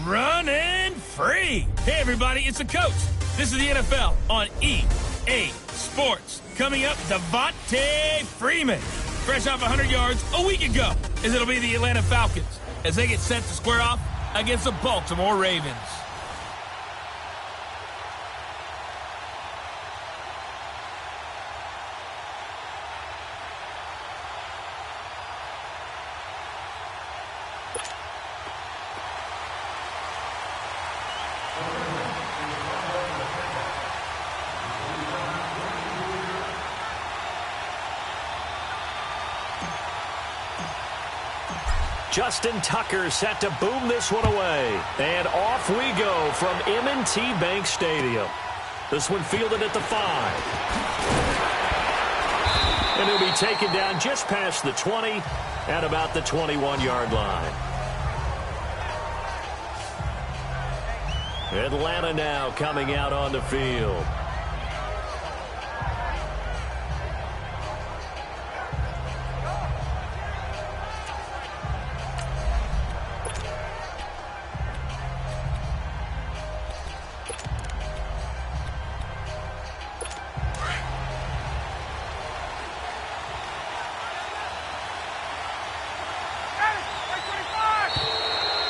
running free. Hey, everybody, it's the coach. This is the NFL on EA Sports. Coming up, Devontae Freeman, fresh off 100 yards a week ago, as it'll be the Atlanta Falcons as they get set to square off against the Baltimore Ravens. Justin Tucker set to boom this one away. And off we go from M&T Bank Stadium. This one fielded at the 5. And he'll be taken down just past the 20 at about the 21-yard line. Atlanta now coming out on the field.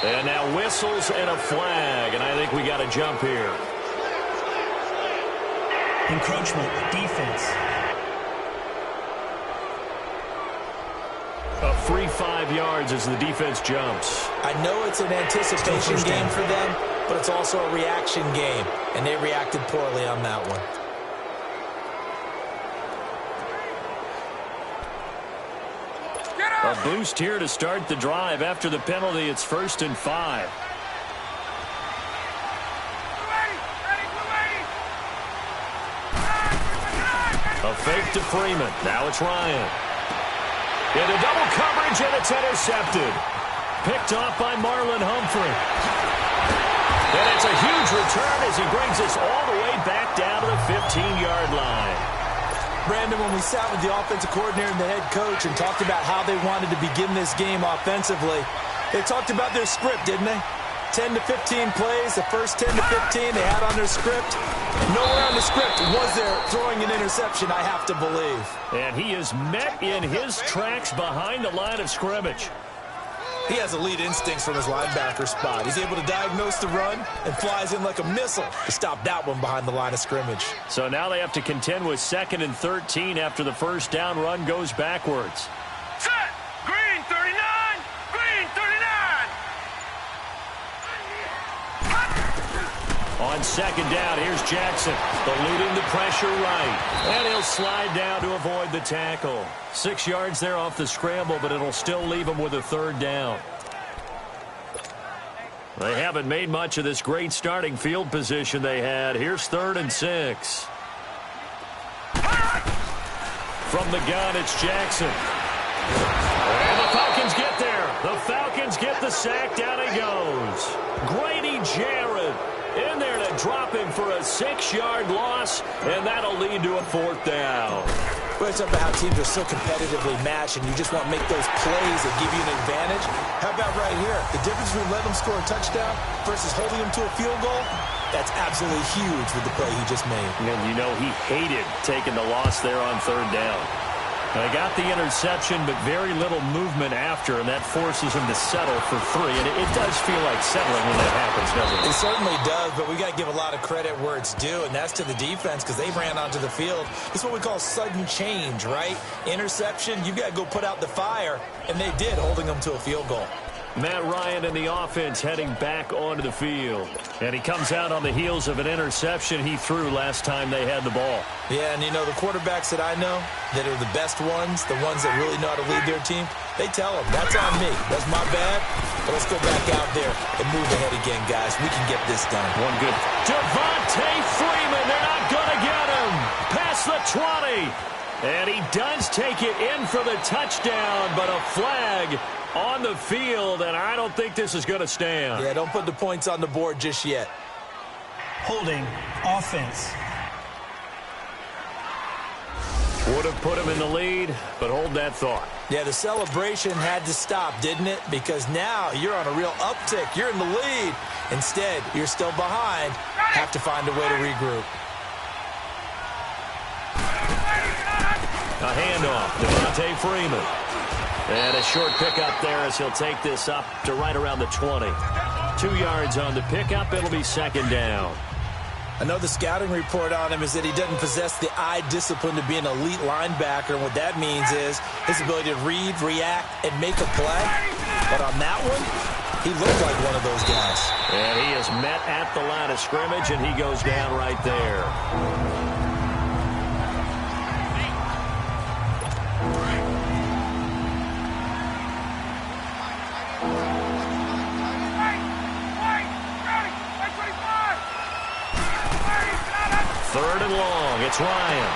And now whistles and a flag, and I think we got a jump here. Encroachment, defense. A free 5 yards as the defense jumps. I know it's an anticipation game for them, but it's also a reaction game, and they reacted poorly on that one. A boost here to start the drive. After the penalty, it's 1st and 5. A fake to Freeman. Now it's Ryan. Into double coverage, and it's intercepted. Picked off by Marlon Humphrey. And it's a huge return as he brings us all the way back down to the 15-yard line. Brandon, when we sat with the offensive coordinator and the head coach and talked about how they wanted to begin this game offensively, they talked about their script, didn't they? 10 to 15 plays, the first 10 to 15 they had on their script. Nowhere on the script was there throwing an interception, I have to believe. And he is met in his tracks behind the line of scrimmage. He has elite instincts from his linebacker spot. He's able to diagnose the run and flies in like a missile to stop that one behind the line of scrimmage. So now they have to contend with 2nd and 13 after the first down run goes backwards. Set! Green 39! Green 39! On 2nd down, here's Jackson, eluding the pressure right. And he'll slide down to avoid the tackle. 6 yards there off the scramble, but it'll still leave him with a 3rd down. They haven't made much of this great starting field position they had. Here's 3rd and 6. From the gun, it's Jackson. And the Falcons get there. The Falcons get the sack. Down he goes. Grady Jarrett in there to drop him for a 6-yard loss, and that'll lead to a 4th down. Well, it's about how teams are so competitively matched, and you just want to make those plays that give you an advantage. How about right here? The difference between letting them score a touchdown versus holding them to a field goal, that's absolutely huge with the play he just made. And you know he hated taking the loss there on 3rd down. They got the interception, but very little movement after, and that forces him to settle for 3. And it does feel like settling when that happens, doesn't it? It certainly does, but we got to give a lot of credit where it's due, and that's to the defense because they ran onto the field. It's what we call sudden change, right? Interception, you got to go put out the fire, and they did, holding them to a field goal. Matt Ryan and the offense heading back onto the field. And he comes out on the heels of an interception he threw last time they had the ball. Yeah, and you know, the quarterbacks that I know that are the best ones, the ones that really know how to lead their team, they tell them, that's on me. That's my bad. But let's go back out there and move ahead again, guys. We can get this done. One good. Devontae Freeman, they're not going to get him. Past the 20. And he does take it in for the touchdown, but a flag on the field, and I don't think this is going to stand. Yeah, don't put the points on the board just yet. Holding offense. Would have put him in the lead, but hold that thought. Yeah, the celebration had to stop, didn't it? Because now you're on a real uptick. You're in the lead. Instead, you're still behind. Have to find a way to regroup. A handoff, Devontae Freeman. And a short pickup there as he'll take this up to right around the 20. 2 yards on the pickup. It'll be second down. I know the scouting report on him is that he doesn't possess the eye discipline to be an elite linebacker. And what that means is his ability to read, react, and make a play. But on that one, he looked like one of those guys. And he is met at the line of scrimmage, and he goes down right there. Third and long. It's Ryan.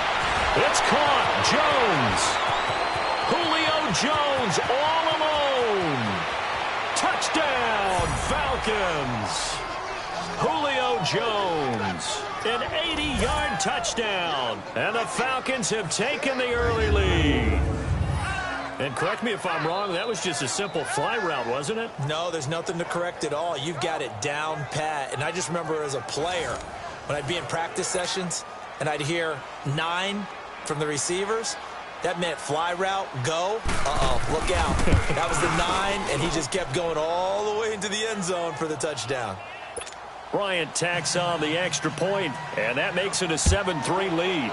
It's caught. Jones. Julio Jones all alone. Touchdown, Falcons. Julio Jones. An 80-yard touchdown. And the Falcons have taken the early lead. And correct me if I'm wrong, that was just a simple fly route, wasn't it? No, there's nothing to correct at all. You've got it down pat. And I just remember as a player, when I'd be in practice sessions and I'd hear 9 from the receivers, that meant fly route, go. Look out. That was the 9, and he just kept going all the way into the end zone for the touchdown. Bryant tacks on the extra point, and that makes it a 7-3 lead.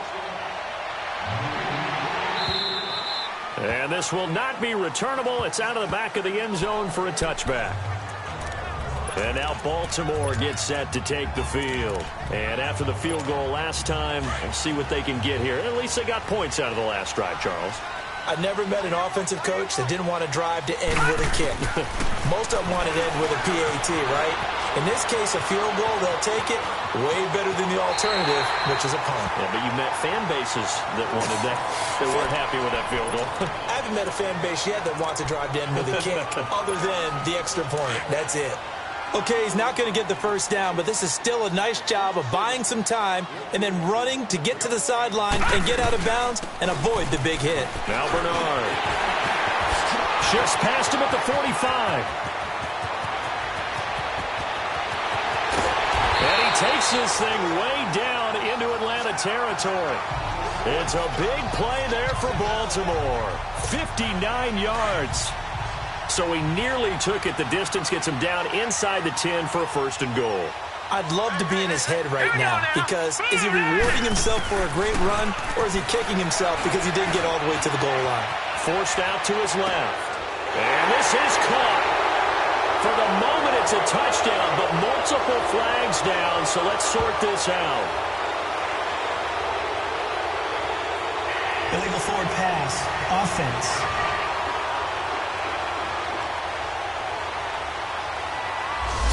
And this will not be returnable. It's out of the back of the end zone for a touchback. And now Baltimore gets set to take the field. And after the field goal last time, we'll see what they can get here. At least they got points out of the last drive, Charles. I never met an offensive coach that didn't want to drive to end with a kick. Most of them want to end with a PAT, right? In this case, a field goal, they'll take it way better than the alternative, which is a punt. Yeah, but you met fan bases that wanted that, that weren't happy with that field goal. I haven't met a fan base yet that wants to drive to end with a kick, other than the extra point. That's it. Okay, he's not going to get the first down, but this is still a nice job of buying some time and then running to get to the sideline and get out of bounds and avoid the big hit. Now Bernard shifts past him at the 45. And he takes this thing way down into Atlanta territory. It's a big play there for Baltimore. 59 yards. So he nearly took it the distance, gets him down inside the 10 for a first and goal. I'd love to be in his head right now because is he rewarding himself for a great run or is he kicking himself because he didn't get all the way to the goal line? Forced out to his left. And this is caught. For the moment, it's a touchdown, but multiple flags down, so let's sort this out. Illegal forward pass. Offense.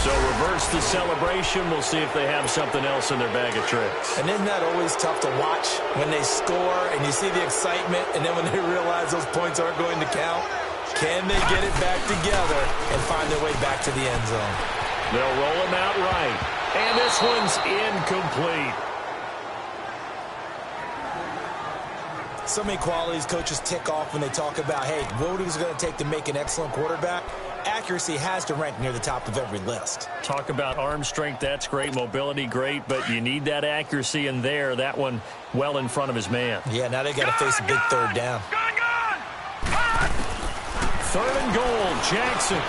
So reverse the celebration. We'll see if they have something else in their bag of tricks. And isn't that always tough to watch when they score and you see the excitement and then when they realize those points aren't going to count? Can they get it back together and find their way back to the end zone? They'll roll him out right. And this one's incomplete. So many qualities coaches tick off when they talk about, hey, what is it going to take to make an excellent quarterback? Accuracy has to rank near the top of every list. Talk about arm strength, that's great. Mobility, great. But you need that accuracy in there. That one well in front of his man. Yeah, now they got to face a big third down. Third and goal, Jackson.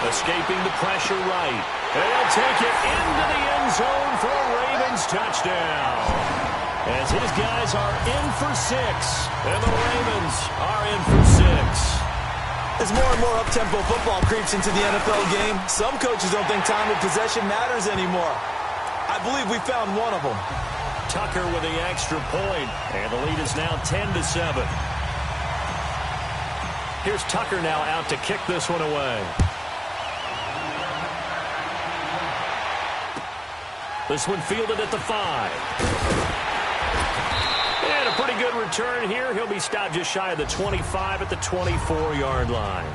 Escaping the pressure right. And he'll take it into the end zone for a Ravens touchdown. As his guys are in for 6. And the Ravens are in for 6. As more and more up-tempo football creeps into the NFL game, some coaches don't think time of possession matters anymore. I believe we found one of them. Tucker with the extra point, and the lead is now 10-7. Here's Tucker now out to kick this one away. This one fielded at the 5. And a pretty good return here. He'll be stopped just shy of the 25 at the 24-yard line.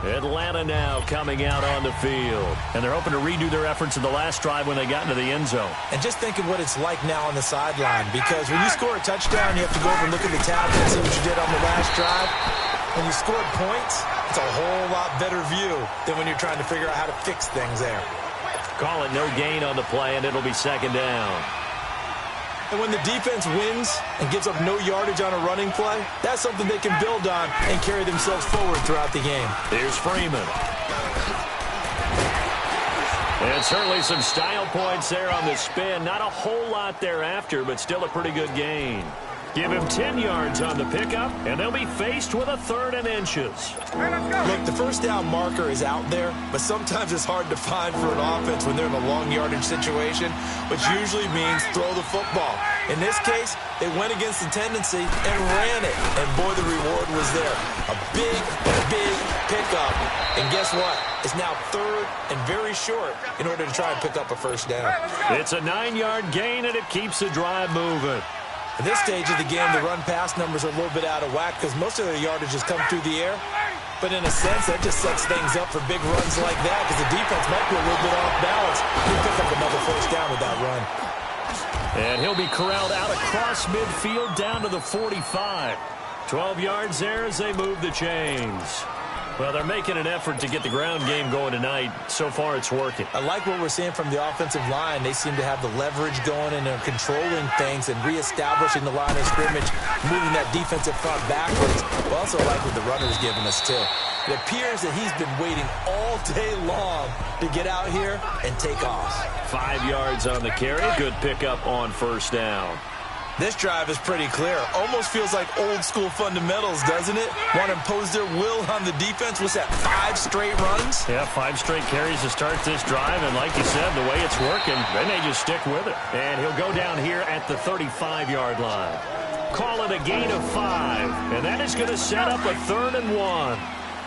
Atlanta now coming out on the field. And they're hoping to redo their efforts in the last drive when they got into the end zone. And just think of what it's like now on the sideline, because when you score a touchdown, you have to go over and look at the tablet and see what you did on the last drive. When you scored points, it's a whole lot better view than when you're trying to figure out how to fix things there. Call it no gain on the play, and it'll be second down. And when the defense wins and gives up no yardage on a running play, that's something they can build on and carry themselves forward throughout the game. Here's Freeman. And certainly some style points there on the spin. Not a whole lot thereafter, but still a pretty good gain. Give him 10 yards on the pickup, and they'll be faced with a 3rd and inches. Look, the first down marker is out there, but sometimes it's hard to find for an offense when they're in a long yardage situation, which usually means throw the football. In this case, they went against the tendency and ran it, and boy, the reward was there. A big pickup, and guess what? It's now 3rd and very short in order to try and pick up a first down. It's a 9-yard gain, and it keeps the drive moving. At this stage of the game, the run-pass numbers are a little bit out of whack because most of their yardage has come through the air. But in a sense, that just sets things up for big runs like that because the defense might be a little bit off balance. He'll pick up another first down with that run. And he'll be corralled out across midfield down to the 45. 12 yards there as they move the chains. Well, they're making an effort to get the ground game going tonight. So far, it's working. I like what we're seeing from the offensive line. They seem to have the leverage going, and they're controlling things and reestablishing the line of scrimmage, moving that defensive front backwards. But also like what the runner's giving us, too. It appears that he's been waiting all day long to get out here and take off. 5 yards on the carry. Good pickup on first down. This drive is pretty clear. Almost feels like old-school fundamentals, doesn't it? Want to impose their will on the defense. What's that, 5 straight runs? Yeah, 5 straight carries to start this drive. And like you said, the way it's working, they may just stick with it. And he'll go down here at the 35-yard line. Call it a gain of 5. And that is going to set up a 3rd and 1.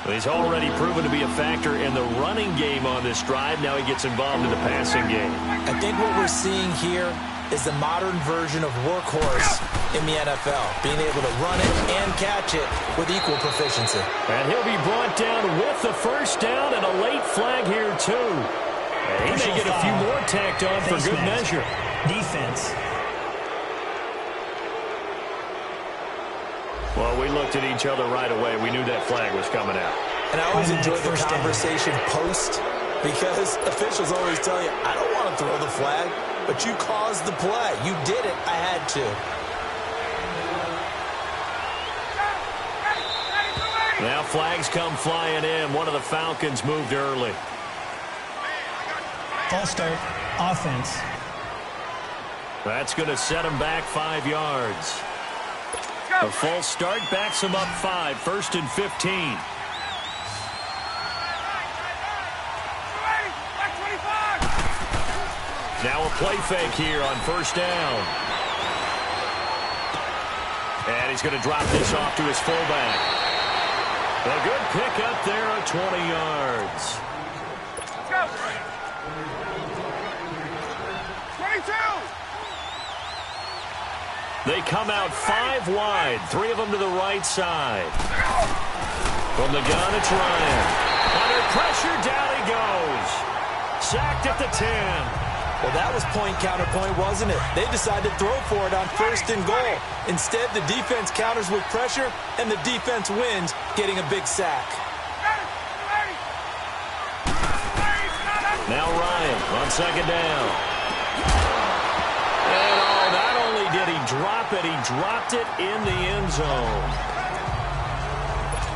He's already proven to be a factor in the running game on this drive. Now he gets involved in the passing game. I think what we're seeing here is the modern version of workhorse in the NFL, being able to run it and catch it with equal proficiency. And he'll be brought down with the first down and a late flag here, too. And he may get a few more tacked on for good measure. Defense. Well, we looked at each other right away. We knew that flag was coming out. And I always enjoy the conversation post because officials always tell you, I don't want to throw the flag. But you caused the play. You did it. I had to. Now flags come flying in. One of the Falcons moved early. False start. Offense. That's going to set him back 5 yards. A false start backs him up 5. 1st and 15. Now a play fake here on first down. And he's going to drop this off to his fullback. A good pickup there at 20 yards. Let's go. 22. They come out 5 wide. 3 of them to the right side. From the gun, it's Ryan. Under pressure, down he goes. Sacked at the 10. Well, that was point-counterpoint, wasn't it? They decided to throw for it on 1st and goal. Instead, the defense counters with pressure, and the defense wins, getting a big sack. Now Ryan on 2nd down. And not only did he drop it, he dropped it in the end zone.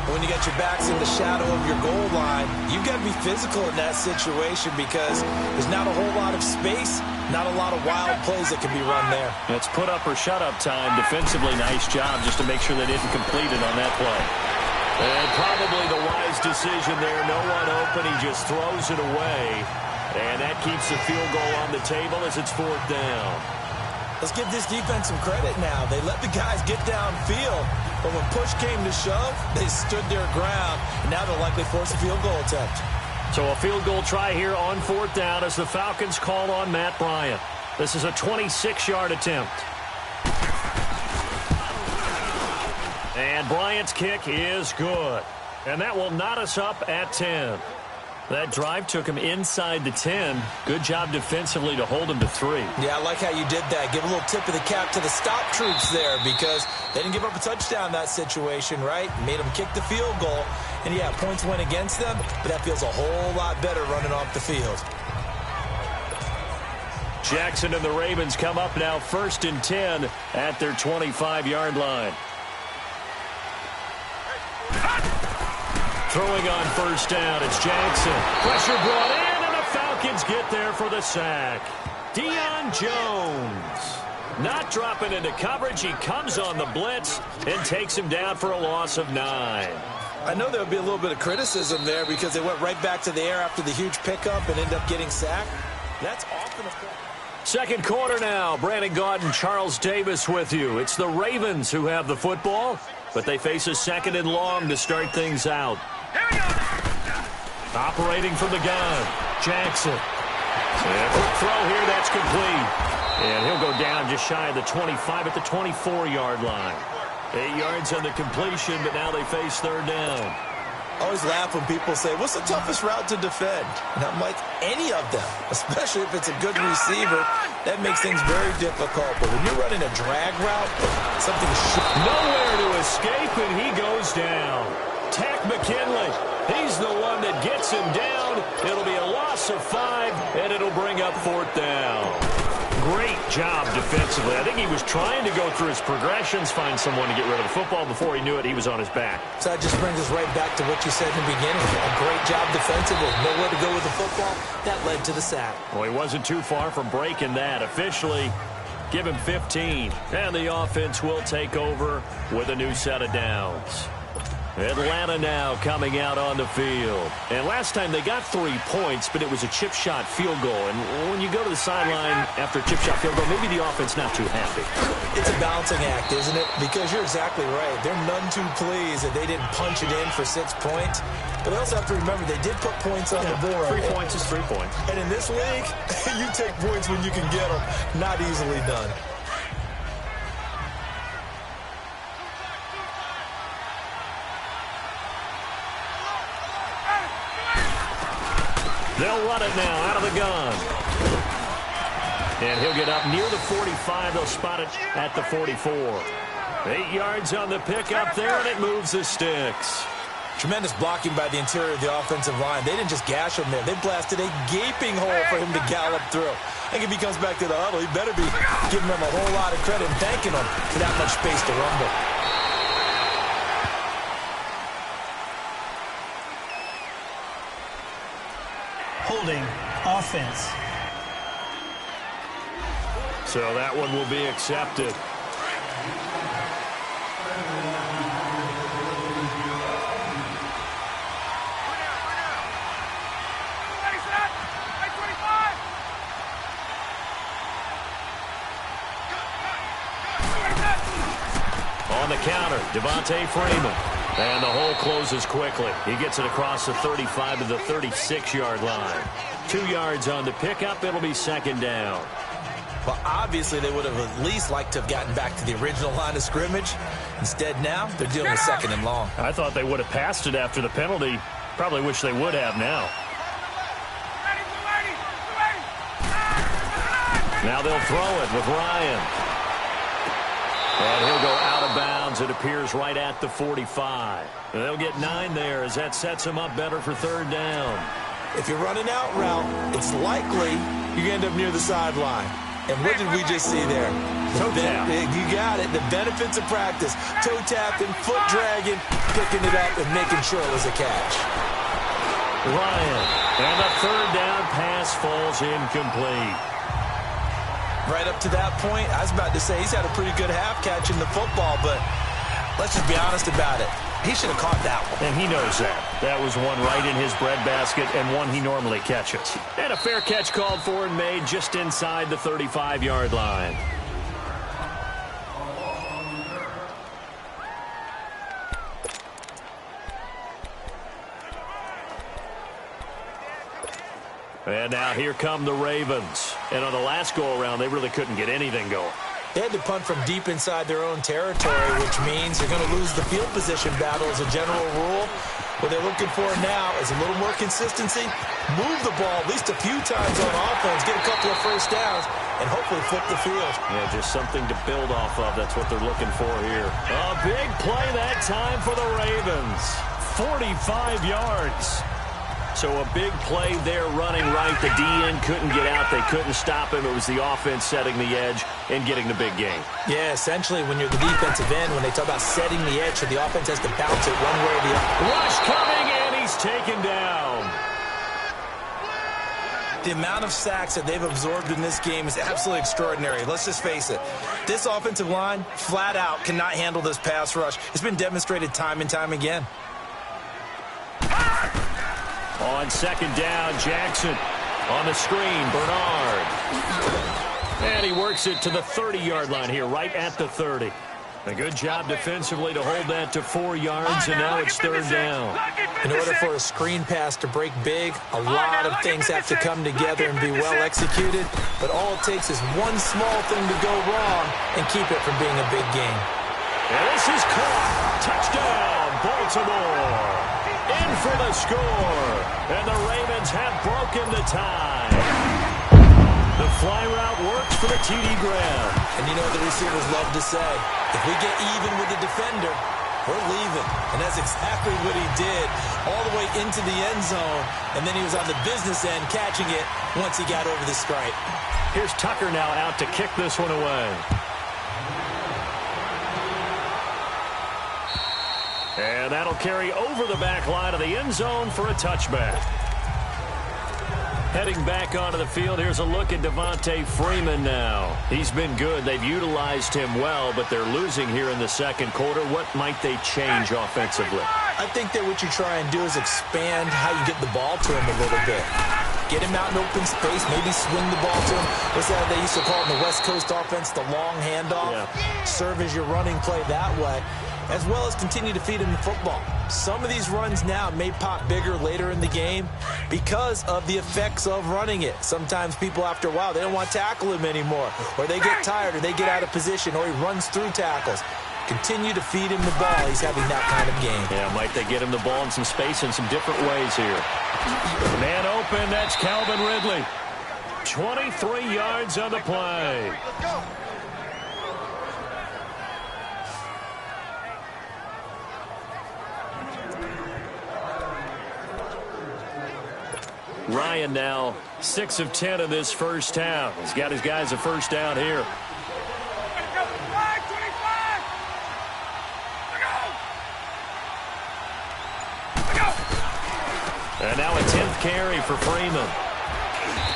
When you got your backs in the shadow of your goal line, you've got to be physical in that situation because there's not a whole lot of space, not a lot of wild plays that can be run there. It's put up or shut up time. Defensively, nice job just to make sure they didn't complete it on that play. And probably the wise decision there. No one open. He just throws it away. And that keeps the field goal on the table as it's 4th down. Let's give this defense some credit now. They let the guys get downfield, but when push came to shove, they stood their ground. And now they'll likely force a field goal attempt. So a field goal try here on 4th down as the Falcons call on Matt Bryant. This is a 26-yard attempt. And Bryant's kick is good. And that will knot us up at 10. That drive took him inside the 10. Good job defensively to hold him to 3. Yeah, I like how you did that. Give a little tip of the cap to the stop troops there because they didn't give up a touchdown in that situation, right? Made them kick the field goal. And, yeah, points went against them, but that feels a whole lot better running off the field. Jackson and the Ravens come up now 1st and 10 at their 25-yard line. Throwing on 1st down, it's Jackson. Pressure brought in, and the Falcons get there for the sack. Deion Jones not dropping into coverage. He comes on the blitz and takes him down for a loss of 9. I know there would be a little bit of criticism there because they went right back to the air after the huge pickup and ended up getting sacked. That's often a problem. Second quarter now. Brandon Gaudin, Charles Davis with you. It's the Ravens who have the football, but they face a 2nd and long to start things out. Operating from the gun, Jackson. And quick throw here, that's complete. And he'll go down just shy of the 25 at the 24-yard line. 8 yards on the completion, but now they face 3rd down. I always laugh when people say, what's the toughest route to defend? And I'm like, any of them, especially if it's a good receiver. That makes things very difficult. But when you're running a drag route, something nowhere to escape, and he goes down. Tack McKinley, he's the one that gets him down. It'll be a loss of 5, and it'll bring up 4th down. Great job defensively. I think he was trying to go through his progressions, find someone to get rid of the football. Before he knew it, he was on his back. So that just brings us right back to what you said in the beginning. A great job defensively. Nowhere to go with the football. That led to the sack. Well, he wasn't too far from breaking that. Officially, give him 15. And the offense will take over with a new set of downs. Atlanta now coming out on the field. And last time they got 3 points, but it was a chip shot field goal. And when you go to the sideline after a chip shot field goal, maybe the offense not too happy. It's a balancing act, isn't it? Because you're exactly right. They're none too pleased that they didn't punch it in for 6 points. But they also have to remember they did put points on the board. 3 points is 3 points. And in this league, you take points when you can get them. Not easily done. They'll run it now out of the gun. And he'll get up near the 45. They'll spot it at the 44. 8 yards on the pickup there, and it moves the sticks. Tremendous blocking by the interior of the offensive line. They didn't just gash him there. They blasted a gaping hole for him to gallop through. I think if he comes back to the huddle, he better be giving them a whole lot of credit and thanking them for that much space to rumble. Holding offense. So that one will be accepted. On the counter, Devontae Freeman. And the hole closes quickly. He gets it across the 35 to the 36-yard line. 2 yards on the pickup. It'll be 2nd down. Well, obviously, they would have at least liked to have gotten back to the original line of scrimmage. Instead, now, they're dealing with 2nd and long. I thought they would have passed it after the penalty. Probably wish they would have now. Now they'll throw it with Ryan. And he'll go out of bounds. It appears right at the 45. And they'll get 9 there as that sets them up better for 3rd down. If you're running out route, it's likely you end up near the sideline. And what did we just see there? Toe tap. You got it. The benefits of practice. Toe tapping, foot dragging, picking it up, and making sure it was a catch. Ryan. And the 3rd down pass falls incomplete. Right up to that point, I was about to say he's had a pretty good half catching the football, but let's just be honest about it. He should have caught that one. And he knows that. That was one right in his breadbasket and one he normally catches. And a fair catch called for and made just inside the 35-yard line. And now here come the Ravens. And on the last go-around, they really couldn't get anything going. They had to punt from deep inside their own territory, which means they're going to lose the field position battle as a general rule. What they're looking for now is a little more consistency, move the ball at least a few times on offense, get a couple of first downs, and hopefully flip the field. Yeah, just something to build off of. That's what they're looking for here. A big play that time for the Ravens. 45 yards. So a big play there running right. The D-end couldn't get out. They couldn't stop him. It was the offense setting the edge and getting the big gain. Yeah, essentially when you're the defensive end, when they talk about setting the edge, so the offense has to bounce it one way or the other. Rush coming, and he's taken down. The amount of sacks that they've absorbed in this game is absolutely extraordinary. Let's just face it. This offensive line, flat out, cannot handle this pass rush. It's been demonstrated time and time again. On second down, Jackson on the screen, Bernard. And he works it to the 30-yard line here, right at the 30. A good job defensively to hold that to 4 yards, and now it's third down. In order for a screen pass to break big, a lot of things have to come together and be well executed, but all it takes is one small thing to go wrong and keep it from being a big game. And this is caught. Touchdown, Baltimore. In for the score, and the Ravens have broken the tie. The fly route works for the TD Graham. And you know what the receivers love to say? If we get even with the defender, we're leaving. And that's exactly what he did, all the way into the end zone, and then he was on the business end catching it once he got over the stripe. Here's Tucker now out to kick this one away. And that'll carry over the back line of the end zone for a touchback. Heading back onto the field, here's a look at Devontae Freeman now. He's been good. They've utilized him well, but they're losing here in the second quarter. What might they change offensively? I think that what you try and do is expand how you get the ball to him a little bit. Get him out in open space, maybe swing the ball to him. What's that they used to call in the West Coast offense, the long handoff? Yeah. Serve as your running play that way, as well as continue to feed him the football. Some of these runs now may pop bigger later in the game because of the effects of running it. Sometimes people, after a while, they don't want to tackle him anymore, or they get tired, or they get out of position, or he runs through tackles. Continue to feed him the ball. He's having that kind of game. Yeah, might they get him the ball in some space in some different ways here. Man open, that's Calvin Ridley. 23 yards on the play. Let's go. Ryan now 6 of 10 of this first half. He's got his guys a first down here. And now a 10th carry for Freeman.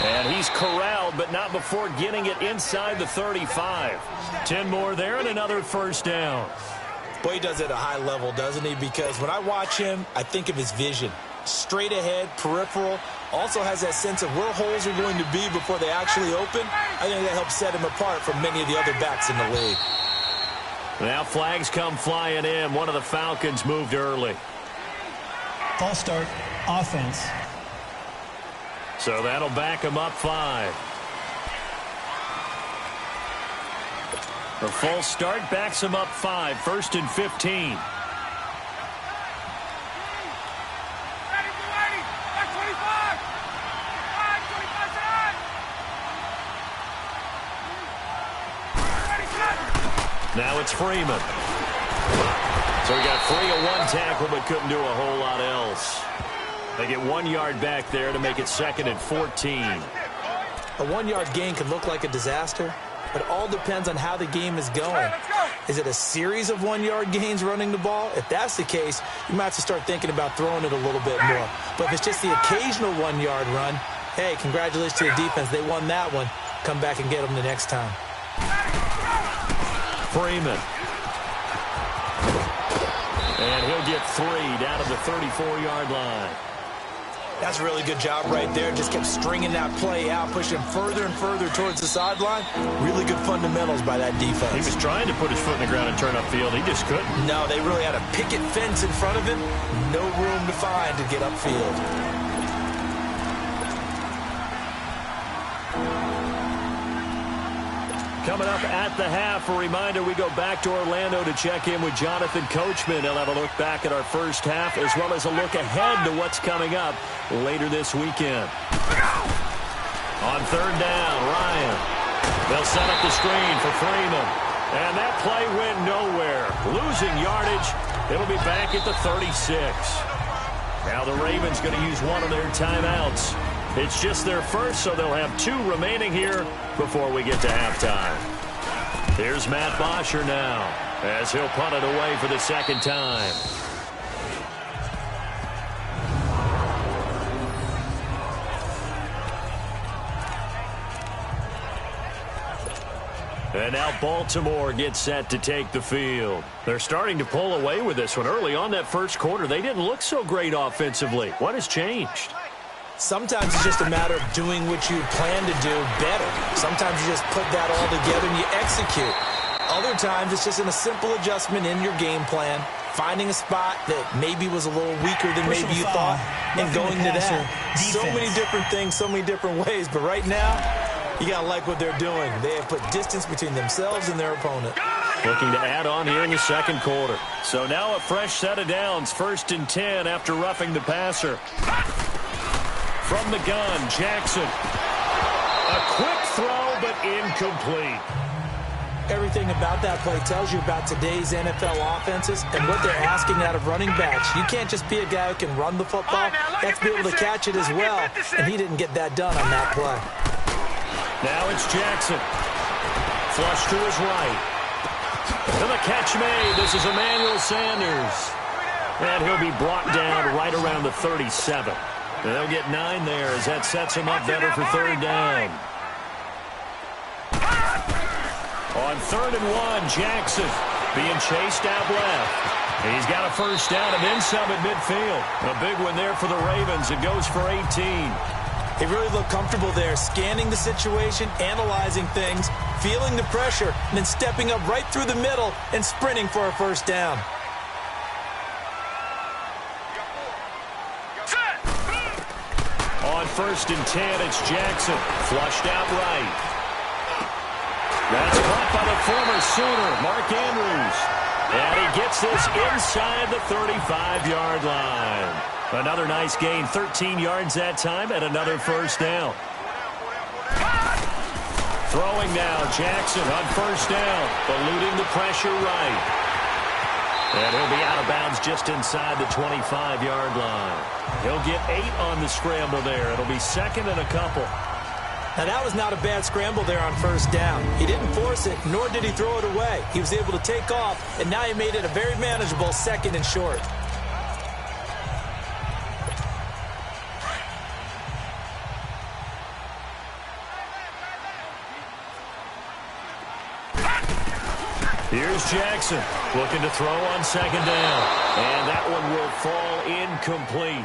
And he's corralled, but not before getting it inside the 35. 10 more there and another first down. Boy, he does it at a high level, doesn't he? Because when I watch him, I think of his vision. Straight ahead, peripheral. Also has that sense of where holes are going to be before they actually open. I think that helps set him apart from many of the other backs in the league. Now flags come flying in. One of the Falcons moved early. False start, offense. So that'll back him up 5. The false start backs him up 5. 1st and 15. Now it's Freeman. So he got free of one tackle but couldn't do a whole lot else. They get 1 yard back there to make it 2nd and 14. A 1 yard gain could look like a disaster, but it all depends on how the game is going. Is it a series of 1 yard gains running the ball? If that's the case, you might have to start thinking about throwing it a little bit more. But if it's just the occasional 1 yard run, hey, congratulations to the defense. They won that one. Come back and get them the next time. Freeman. And he'll get 3 down to the 34-yard line. That's a really good job right there. Just kept stringing that play out, pushing further and further towards the sideline. Really good fundamentals by that defense. He was trying to put his foot in the ground and turn upfield. He just couldn't. No, they really had a picket fence in front of him. No room to find to get upfield. Coming up at the half, a reminder, we go back to Orlando to check in with Jonathan Coachman. He'll have a look back at our first half as well as a look ahead to what's coming up later this weekend. On third down, Ryan. They'll set up the screen for Freeman. And that play went nowhere. Losing yardage. It'll be back at the 36. Now the Ravens going to use one of their timeouts. It's just their first, so they'll have 2 remaining here before we get to halftime. Here's Matt Bosher now as he'll punt it away for the second time. And now Baltimore gets set to take the field. They're starting to pull away with this one. Early on that first quarter, they didn't look so great offensively. What has changed? Sometimes it's just a matter of doing what you plan to do better. Sometimes you just put that all together and you execute. Other times it's just a simple adjustment in your game plan, finding a spot that maybe was a little weaker than maybe you thought, and going to that. So many different things, so many different ways. But right now, you got to like what they're doing. They have put distance between themselves and their opponent. Looking to add on here in the second quarter. So now a fresh set of downs, 1st and 10 after roughing the passer. From the gun, Jackson. A quick throw, but incomplete. Everything about that play tells you about today's NFL offenses and what they're asking out of running backs. You can't just be a guy who can run the football. You have to be able to catch it as well, and he didn't get that done on that play. Now it's Jackson. Flush to his right. And the catch made. This is Emmanuel Sanders. And he'll be brought down right around the 37. They'll get 9 there as that sets him up better for third down. On 3rd and 1, Jackson being chased out left. He's got a first down and then some at midfield. A big one there for the Ravens. It goes for 18. They really look comfortable there, scanning the situation, analyzing things, feeling the pressure, and then stepping up right through the middle and sprinting for a first down. On 1st and 10, it's Jackson. Flushed out right. That's caught by the former Sooner, Mark Andrews. And he gets this inside the 35-yard line. Another nice gain, 13 yards that time, and another first down. Throwing now, Jackson on first down, eluding the pressure right. And he'll be out of bounds just inside the 25-yard line. He'll get 8 on the scramble there. It'll be 2nd and a couple. Now, that was not a bad scramble there on first down. He didn't force it, nor did he throw it away. He was able to take off, and now he made it a very manageable 2nd and short. Here's Jackson looking to throw on 2nd down. And that one will fall incomplete.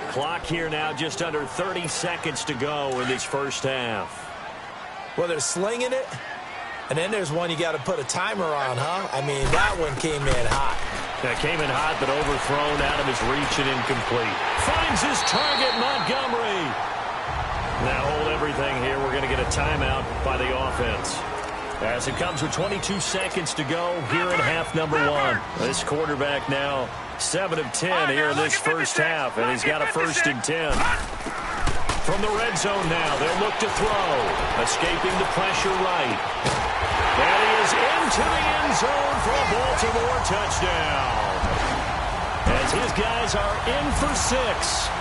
Clock here now, just under 30 seconds to go in this first half. Well, they're slinging it, and then there's one you got to put a timer on, huh? I mean, that one came in hot. That came in hot, but overthrown out of his reach and incomplete. Finds his target, Montgomery. Now hold everything here. We're going to get a timeout by the offense. As it comes with 22 seconds to go here in half number 1. This quarterback now 7 of 10 here in this first half, and he's got a 1st and 10. From the red zone now, they'll look to throw. Escaping the pressure right. And he is into the end zone for a Baltimore touchdown. As his guys are in for 6,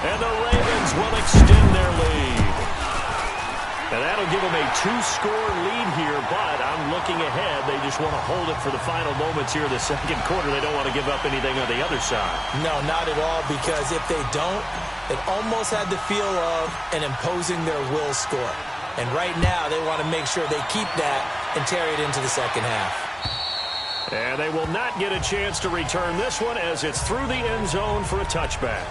and the Ravens will extend their lead. And that'll give them a 2-score lead here, but I'm looking ahead. They just want to hold it for the final moments here in the second quarter. They don't want to give up anything on the other side. No, not at all, because if they don't, it almost had the feel of an imposing their will score. And right now, they want to make sure they keep that and carry it into the second half. And they will not get a chance to return this one as it's through the end zone for a touchback.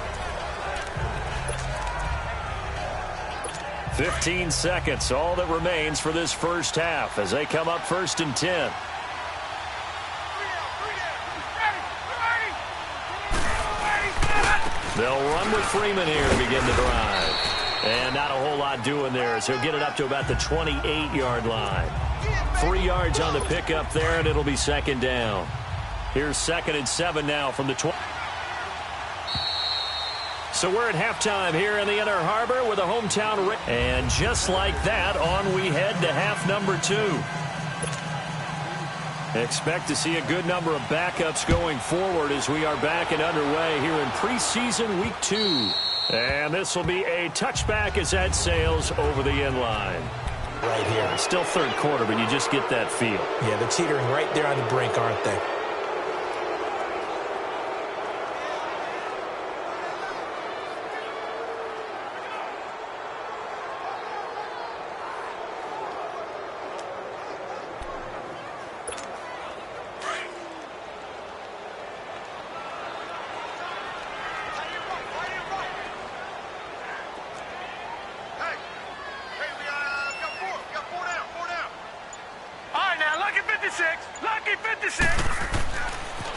15 seconds, all that remains for this first half as they come up 1st and 10. They'll run with Freeman here to begin the drive. And not a whole lot doing there as he'll get it up to about the 28-yard line. 3 yards on the pickup there, and it'll be second down. Here's 2nd and 7 now from the 20. So we're at halftime here in the Inner Harbor with a hometown. And just like that, on we head to half number 2. Expect to see a good number of backups going forward as we are back and underway here in preseason week 2. And this will be a touchback as that sails over the end line. Right here. Still third quarter, but you just get that feel. Yeah, they're teetering right there on the brink, aren't they?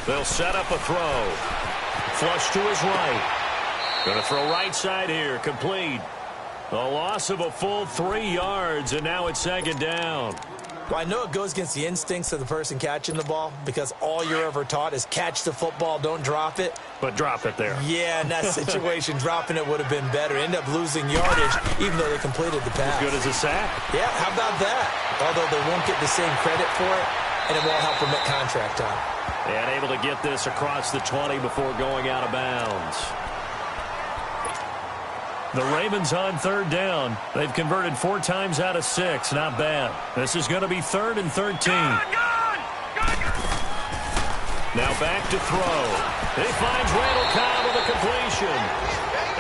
They'll set up a throw. Flush to his right. Going to throw right side here. Complete. A loss of a full 3 yards, and now it's second down. Well, I know it goes against the instincts of the person catching the ball because all you're ever taught is catch the football, don't drop it. But drop it there. Yeah, in that situation, dropping it would have been better. End up losing yardage, even though they completed the pass. As good as a sack. Yeah, how about that? Although they won't get the same credit for it, and it won't help them at contract time. And able to get this across the 20 before going out of bounds. The Ravens on third down. They've converted 4 times out of 6. Not bad. This is going to be 3rd and 13. Now back to throw. He finds Randall Cobb with a completion.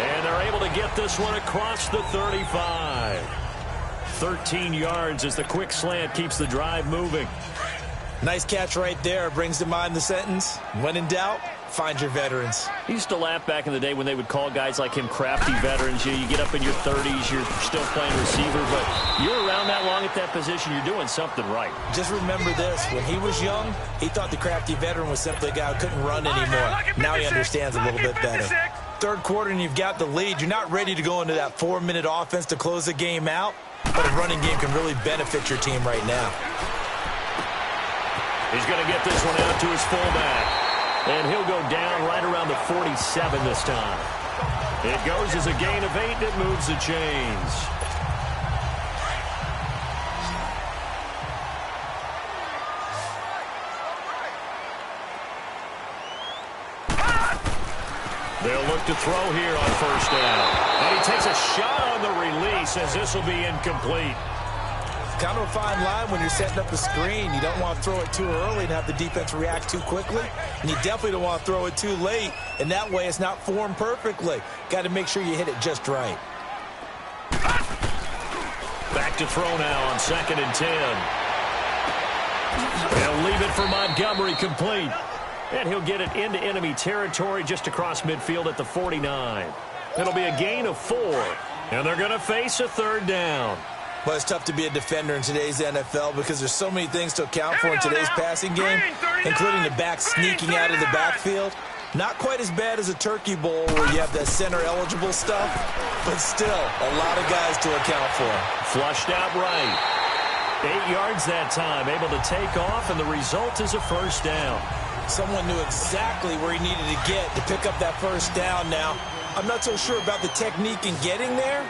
And they're able to get this one across the 35. 13 yards as the quick slant keeps the drive moving. Nice catch right there. Brings to mind the sentence, when in doubt, find your veterans. I used to laugh back in the day when they would call guys like him crafty veterans. You get up in your 30s, you're still playing receiver, but you're around that long at that position, you're doing something right. Just remember this. When he was young, he thought the crafty veteran was simply a guy who couldn't run anymore. Now he understands a little bit better. Third quarter and you've got the lead. You're not ready to go into that 4-minute offense to close the game out, but a running game can really benefit your team right now. He's going to get this one out to his fullback. And he'll go down right around the 47 this time. It goes as a gain of 8, and it moves the chains. They'll look to throw here on first down. And he takes a shot on the release as this will be incomplete. Kind of a fine line when you're setting up the screen. You don't want to throw it too early and have the defense react too quickly. And you definitely don't want to throw it too late. And that way it's not formed perfectly. Got to make sure you hit it just right. Back to throw now on 2nd and 10. They'll leave it for Montgomery complete. And he'll get it into enemy territory just across midfield at the 49. It'll be a gain of 4. And they're going to face a third down. Well, it's tough to be a defender in today's NFL because there's so many things to account for in today's passing game, including the back sneaking out of the backfield. Not quite as bad as a turkey bowl where you have that center-eligible stuff, but still a lot of guys to account for. Flushed out right. 8 yards that time, able to take off, and the result is a first down. Someone knew exactly where he needed to get to pick up that first down now. I'm not so sure about the technique in getting there,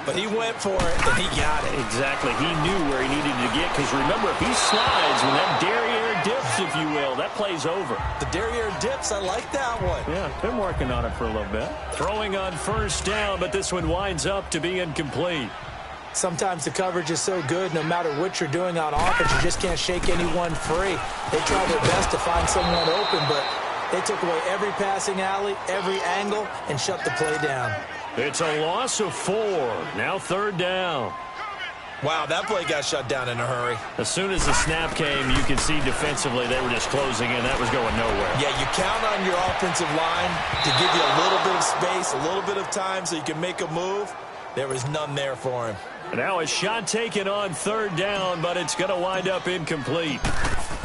but he went for it, and he got it. Exactly. He knew where he needed to get, because remember, if he slides, when that derriere dips, if you will, that play's over. The derriere dips, I like that one. Yeah, been working on it for a little bit. Throwing on first down, but this one winds up to be incomplete. Sometimes the coverage is so good, no matter what you're doing on offense, you just can't shake anyone free. They try their best to find someone open, but they took away every passing alley, every angle, and shut the play down. It's a loss of 4. Now third down. Wow, that play got shut down in a hurry. As soon as the snap came, you could see defensively they were just closing in. That was going nowhere. Yeah, you count on your offensive line to give you a little bit of space, a little bit of time so you can make a move. There was none there for him. Now a shot taken on third down, but it's going to wind up incomplete.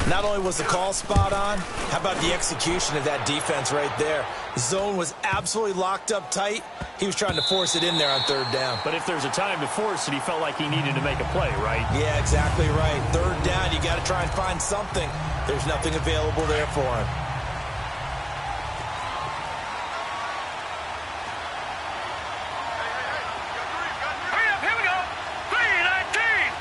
Not only was the call spot on, how about the execution of that defense right there? The zone was absolutely locked up tight. He was trying to force it in there on third down. But if there's a time to force it, he felt like he needed to make a play, right? Yeah, exactly right. Third down, you got to try and find something. There's nothing available there for him. Here we go. 3:19.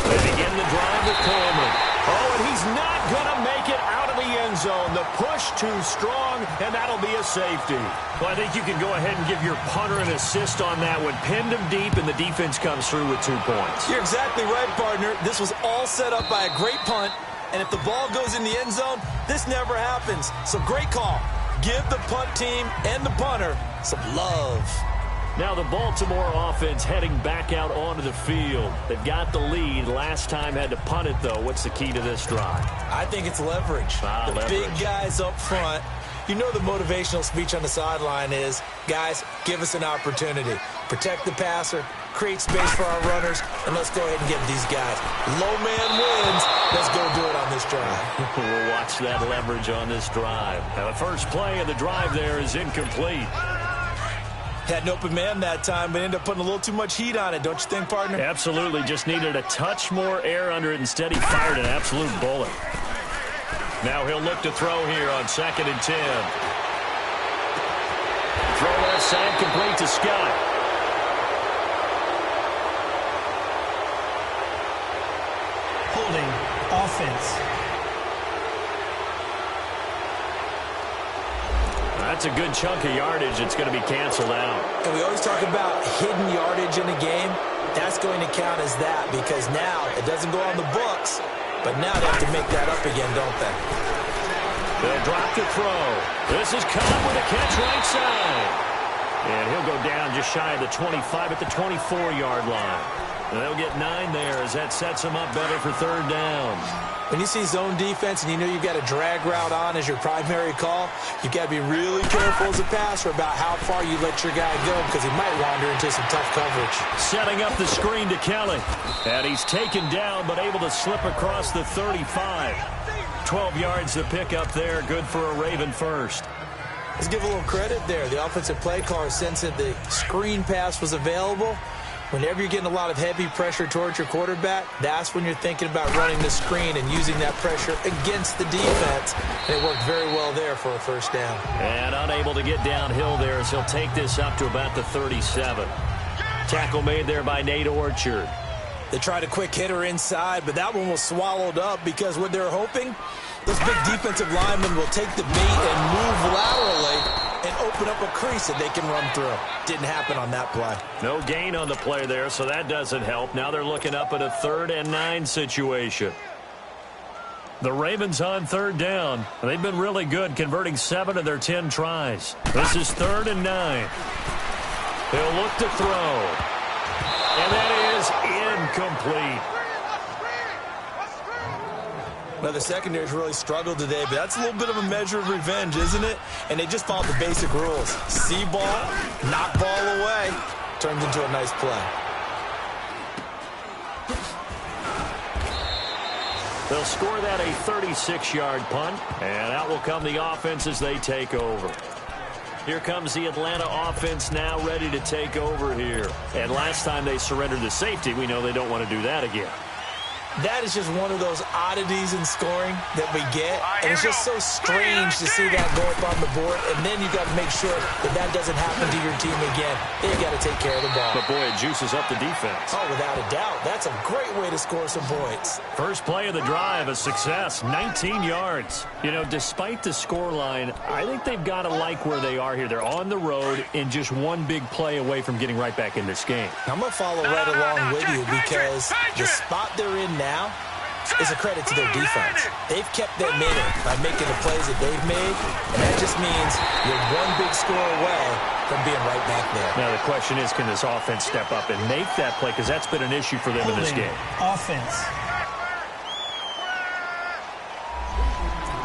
They begin the drive with Coleman. Oh, and he's not going to make it out of the end zone. The push too strong, and that'll be a safety. Well, I think you can go ahead and give your punter an assist on that one. Pinned him deep, and the defense comes through with 2 points. You're exactly right, partner. This was all set up by a great punt, and if the ball goes in the end zone, this never happens. So great call. Give the punt team and the punter some love. Now the Baltimore offense heading back out onto the field. They've got the lead. Last time had to punt it, though. What's the key to this drive? I think it's leverage. The leverage. Big guys up front. You know the motivational speech on the sideline is, guys, give us an opportunity. Protect the passer, create space for our runners, and let's go ahead and get these guys. Low man wins. Let's go do it on this drive. We'll watch that leverage on this drive. Now the first play of the drive there is incomplete. Had an open man that time, but ended up putting a little too much heat on it, don't you think, partner? Absolutely. Just needed a touch more air under it. Instead, he fired an absolute bullet. Now he'll look to throw here on 2nd and 10. Throw left side complete to Scott. Holding offense. That's a good chunk of yardage. It's going to be canceled out. And we always talk about hidden yardage in a game. That's going to count as that because now it doesn't go on the books, but now they have to make that up again, don't they? They'll drop the throw. This is Cobb with a catch right side. And he'll go down just shy of the 25 at the 24-yard line. And they'll get 9 there as that sets them up better for third down. When you see zone defense and you know you've got a drag route on as your primary call, you've got to be really careful as a passer about how far you let your guy go because he might wander into some tough coverage. Setting up the screen to Kelly. And he's taken down but able to slip across the 35. 12 yards to pick up there. Good for a Raven first. Let's give a little credit there. The offensive play caller, since the screen pass was available, whenever you're getting a lot of heavy pressure towards your quarterback, that's when you're thinking about running the screen and using that pressure against the defense. And it worked very well there for a first down. And unable to get downhill there as he'll take this up to about the 37. Tackle made there by Nate Orchard. They tried a quick hitter inside, but that one was swallowed up because what they're hoping, those big defensive linemen will take the bait and move laterally and open up a crease that they can run through. Didn't happen on that play. No gain on the play there, so that doesn't help. Now they're looking up at a 3rd and 9 situation. The Ravens on 3rd down. They've been really good, converting 7 of their 10 tries. This is 3rd and 9. He'll look to throw. And that is incomplete. Well, the secondary's really struggled today, but that's a little bit of a measure of revenge, isn't it? And they just followed the basic rules. See ball, knock ball away, turns into a nice play. They'll score that a 36-yard punt, and out will come the offense as they take over. Here comes the Atlanta offense now ready to take over here. And last time they surrendered the safety, we know they don't want to do that again. That is just one of those oddities in scoring that we get. And it's just so strange to see that go up on the board. And then you got to make sure that that doesn't happen to your team again. Then you got to take care of the ball. But, boy, it juices up the defense. Oh, without a doubt. That's a great way to score some points. First play of the drive, a success, 19 yards. You know, despite the scoreline, I think they've got to like where they are here. They're on the road and just one big play away from getting right back in this game. I'm going to follow right along with you because the spot they're in now is a credit to their defense. They've kept them in it by making the plays that they've made, and that just means you're one big score away from being right back there. Now the question is, can this offense step up and make that play? Because that's been an issue for them in this game. Offense.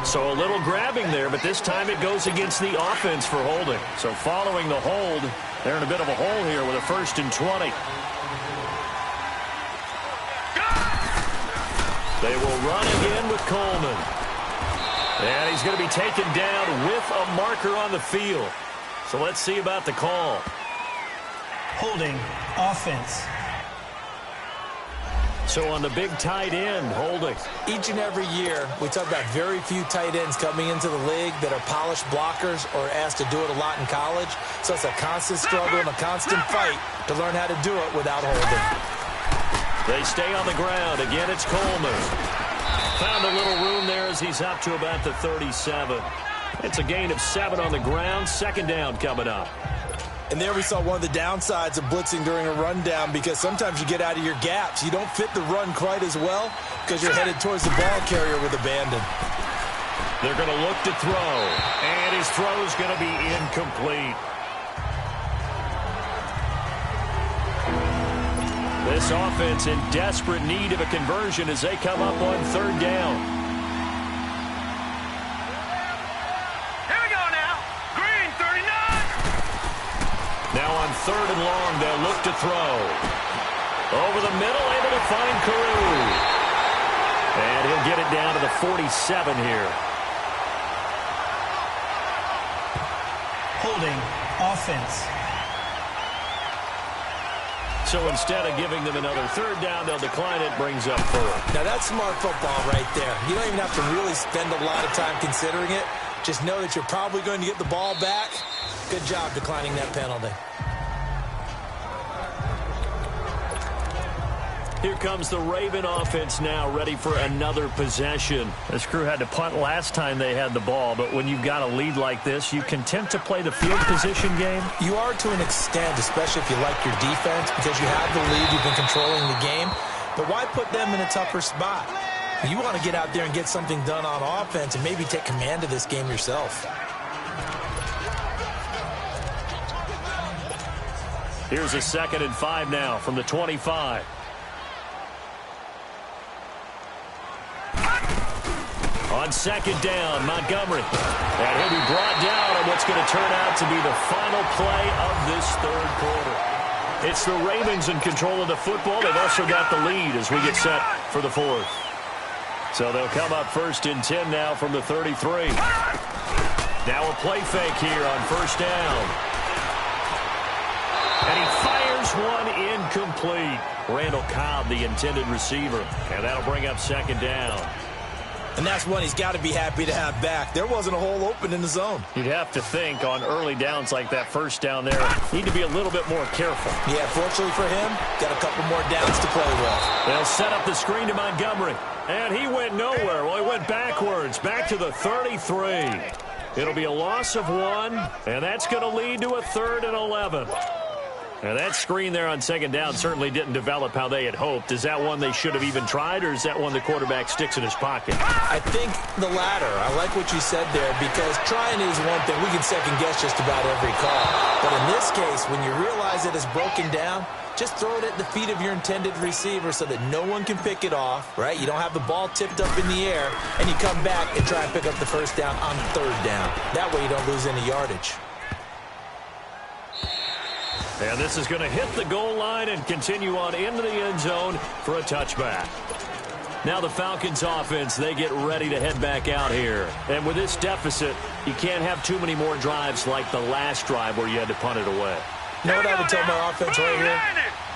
So a little grabbing there, but this time it goes against the offense for holding. So following the hold, they're in a bit of a hole here with a 1st and 20. They will run again with Coleman. And he's going to be taken down with a marker on the field. So let's see about the call. Holding offense. So on the big tight end, holding. Each and every year, we talk about very few tight ends coming into the league that are polished blockers or asked to do it a lot in college. So it's a constant struggle and a constant fight to learn how to do it without holding. They stay on the ground. Again, it's Coleman. Found a little room there as he's up to about the 37. It's a gain of 7 on the ground. Second down coming up. And there we saw one of the downsides of blitzing during a rundown, because sometimes you get out of your gaps. You don't fit the run quite as well because you're headed towards the ball carrier with abandon. They're going to look to throw, and his throw is going to be incomplete. This offense in desperate need of a conversion as they come up on third down. Here we go now. Green, 39. Now on third and long, they'll look to throw. Over the middle, able to find Carew. And he'll get it down to the 47 here. Holding offense. So instead of giving them another third down, they'll decline it, brings up third. Now that's smart football right there. You don't even have to really spend a lot of time considering it. Just know that you're probably going to get the ball back. Good job declining that penalty. Here comes the Raven offense now, ready for another possession. This crew had to punt last time they had the ball, but when you've got a lead like this, you content to play the field position game? You are to an extent, especially if you like your defense, because you have the lead, you've been controlling the game. But why put them in a tougher spot? You want to get out there and get something done on offense and maybe take command of this game yourself. Here's a 2nd and 5 now from the 25. On second down, Montgomery. And he'll be brought down on what's going to turn out to be the final play of this third quarter. It's the Ravens in control of the football. They've also got the lead as we get set for the fourth. So they'll come up 1st and 10 now from the 33. Now a play fake here on first down. And he fires one incomplete. Randall Cobb, the intended receiver. And that'll bring up 2nd down. And that's one he's got to be happy to have back. There wasn't a hole open in the zone. You'd have to think on early downs like that first down there, need to be a little bit more careful. Yeah, fortunately for him, got a couple more downs to play with. They'll set up the screen to Montgomery. And he went nowhere. Well, he went backwards, back to the 33. It'll be a loss of 1, and that's going to lead to a 3rd and 11. Now, that screen there on 2nd down certainly didn't develop how they had hoped. Is that one they should have even tried, or is that one the quarterback sticks in his pocket? I think the latter. I like what you said there, because trying is one thing. We can second-guess just about every call. But in this case, when you realize it is broken down, just throw it at the feet of your intended receiver so that no one can pick it off, right? You don't have the ball tipped up in the air, and you come back and try and pick up the first down on 3rd down. That way you don't lose any yardage. And this is going to hit the goal line and continue on into the end zone for a touchback. Now the Falcons offense, they get ready to head back out here. And with this deficit, you can't have too many more drives like the last drive where you had to punt it away. You know what I would tell my offense right here?